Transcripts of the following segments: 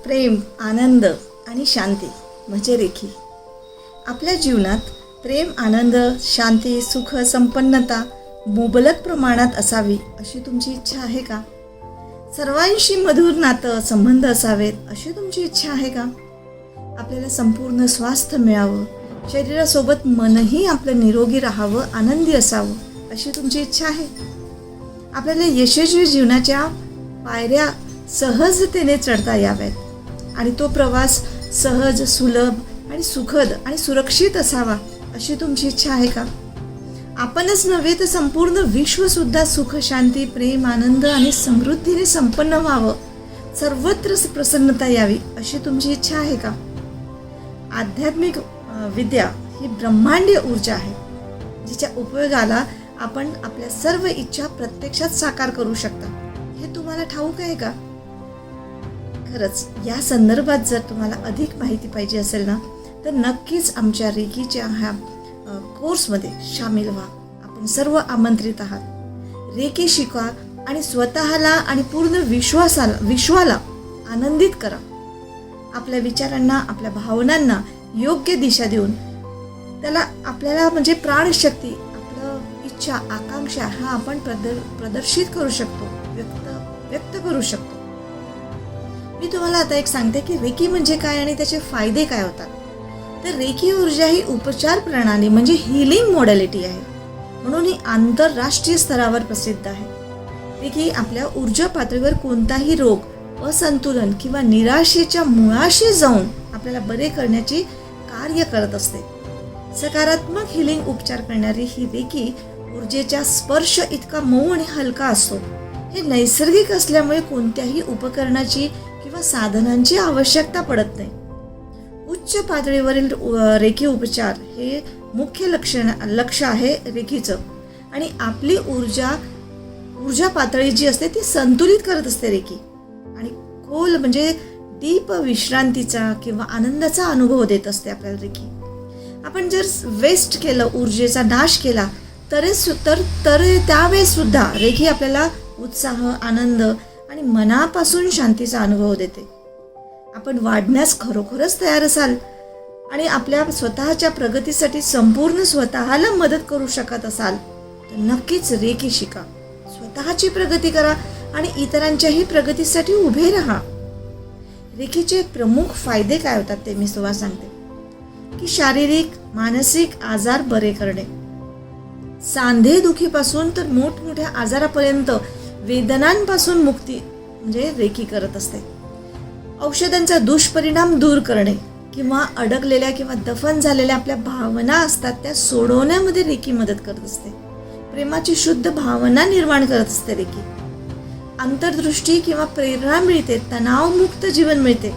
प्रेम, आनंद आणि शांती म्हणजे रेखी. आपल्या जीवनात प्रेम, आनंद, शांती, सुख, संपन्नता मुबलक प्रमाणात असावी अशी तुमची इच्छा आहे का? सर्वांशी मधुर नातं संबंध असावेत अशी तुमची इच्छा आहे का? आपल्याला संपूर्ण स्वास्थ्य मिळावं, शरीरासोबत मनही आपलं निरोगी राहावं, आनंदी असावं अशी तुमची इच्छा आहे? आपल्याला यशस्वी जीवनाच्या पायऱ्या सहजतेने चढता याव्यात आणि तो प्रवास सहज, सुलभ आणि सुखद आणि सुरक्षित असावा अशी तुमची इच्छा आहे का? आपणच नव्हे तर संपूर्ण विश्वसुद्धा सुख, शांती, प्रेम, आनंद आणि समृद्धीने संपन्न व्हावं, सर्वत्र प्रसन्नता यावी अशी तुमची इच्छा आहे का? आध्यात्मिक विद्या ही ब्रह्मांडीय ऊर्जा आहे, जिच्या उपयोगाला आपण आपल्या सर्व इच्छा प्रत्यक्षात साकार करू शकता. हे तुम्हाला ठाऊक आहे का? खरंच या संदर्भात जर तुम्हाला अधिक माहिती पाहिजे असेल ना, तर नक्कीच आमच्या रेकीच्या ह्या कोर्समध्ये सामील व्हा. आपण सर्व आमंत्रित आहात. रेकी शिका आणि स्वतःला आणि पूर्ण विश्वाला आनंदित करा. आपल्या विचारांना, आपल्या भावनांना योग्य दिशा देऊन त्याला आपल्याला म्हणजे प्राणशक्ती, आपलं इच्छा, आकांक्षा हा आपण प्रदर्शित करू शकतो, व्यक्त करू शकतो. मी तुम्हाला आता एक सांगते की रेकी म्हणजे काय आणि त्याचे फायदे काय होतात. तर रेकी ऊर्जा ही उपचार प्रणाली म्हणजे हिलिंग मॉडॅलिटी आहे, म्हणून ही आंतरराष्ट्रीय स्तरावर प्रसिद्ध आहे. रेकी आपल्या ऊर्जा पातळीवर कोणताही रोग, असंतुलन किंवा निराशेच्या मुळाशी जाऊन आपल्याला बरे करण्याची कार्य करत असते. सकारात्मक हिलिंग उपचार करणारी ही रेकी ऊर्जेचा स्पर्श इतका मऊ आणि हलका असतो. हे नैसर्गिक असल्यामुळे कोणत्याही उपकरणाची किंवा साधनांची आवश्यकता पडत नाही. उच्च पातळीवरील रेखी उपचार हे मुख्य लक्ष आहे रेकीचं, आणि आपली ऊर्जा पातळी जी असते ती संतुलित करत असते रेकी, आणि खोल म्हणजे डीप विश्रांतीचा किंवा आनंदाचा अनुभव देत असते आपल्याला रेकी. आपण जर वेस्ट केलं, ऊर्जेचा नाश केला तर त्यावेळेस सुद्धा रेकी आपल्याला उत्साह, आनंद आणि मनापासून शांतीचा अनुभव देते. आपण वाढण्यास खरोखरच तयार असाल आणि आपल्या स्वतःच्या प्रगतीसाठी संपूर्ण स्वतःला मदत करू शकत असाल तर नक्कीच रेकी शिका. स्वतःची प्रगती करा आणि इतरांच्याही प्रगतीसाठी उभे राहा. रेकीचे प्रमुख फायदे काय होतात ते मी तुम्हाला सांगते की शारीरिक, मानसिक आजार बरे करणे, सांधेदुखीपासून तर मोठमोठ्या आजारापर्यंत वेदनांपासून मुक्ती म्हणजे रेकी करत असते. औषधांचा दुष्परिणाम दूर करणे किंवा अडकलेल्या किंवा दफन झालेल्या आपल्या भावना असतात त्या सोडवण्यामध्ये रेकी मदत करत असते. प्रेमाची शुद्ध भावना निर्माण करत असते रेकी. अंतर्दृष्टी किंवा प्रेरणा मिळते, तणावमुक्त जीवन मिळते.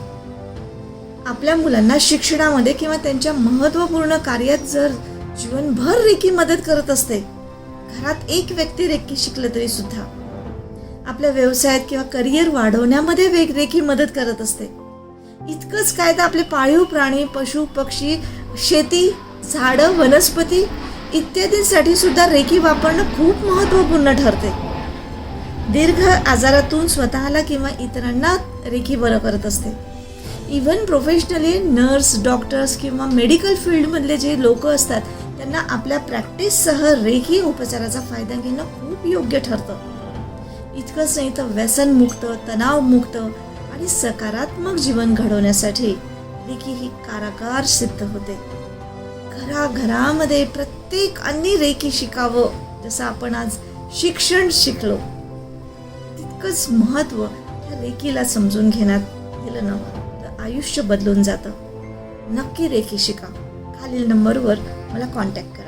आपल्या मुलांना शिक्षणामध्ये किंवा त्यांच्या महत्त्वपूर्ण कार्यात जर जीवनभर रेकी मदत करत असते. घरात एक व्यक्ती रेकी शिकलं तरी सुद्धा आपल्या व्यवसायात किंवा करिअर वाढवण्यामध्ये रेकी मदत करत असते. इतकंच काय तर आपले पाळीव प्राणी, पशु पक्षी, शेती, झाडं, वनस्पती इत्यादींसाठी सुद्धा रेकी वापरणं खूप महत्त्वपूर्ण ठरते. दीर्घ आजारातून स्वतःला किंवा इतरांना रेकी बरं करत असते. इव्हन प्रोफेशनली नर्स, डॉक्टर्स किंवा मेडिकल फील्डमधले जे लोक असतात त्यांना आपल्या प्रॅक्टिससह रेकी उपचाराचा फायदा घेणं खूप योग्य ठरतं. इतकंच नाही तर व्यसनमुक्त, तणावमुक्त आणि सकारात्मक जीवन घडवण्यासाठी रेकी ही कारागार सिद्ध होते. घराघरामध्ये प्रत्येकाने रेकी शिकावं. जसं आपण आज शिक्षण शिकलो तितकंच महत्त्व त्या रेकीला समजून घेण्यात गेलं ना तर आयुष्य बदलून जातं. नक्की रेकी शिका. खालील नंबरवर मला कॉन्टॅक्ट करा.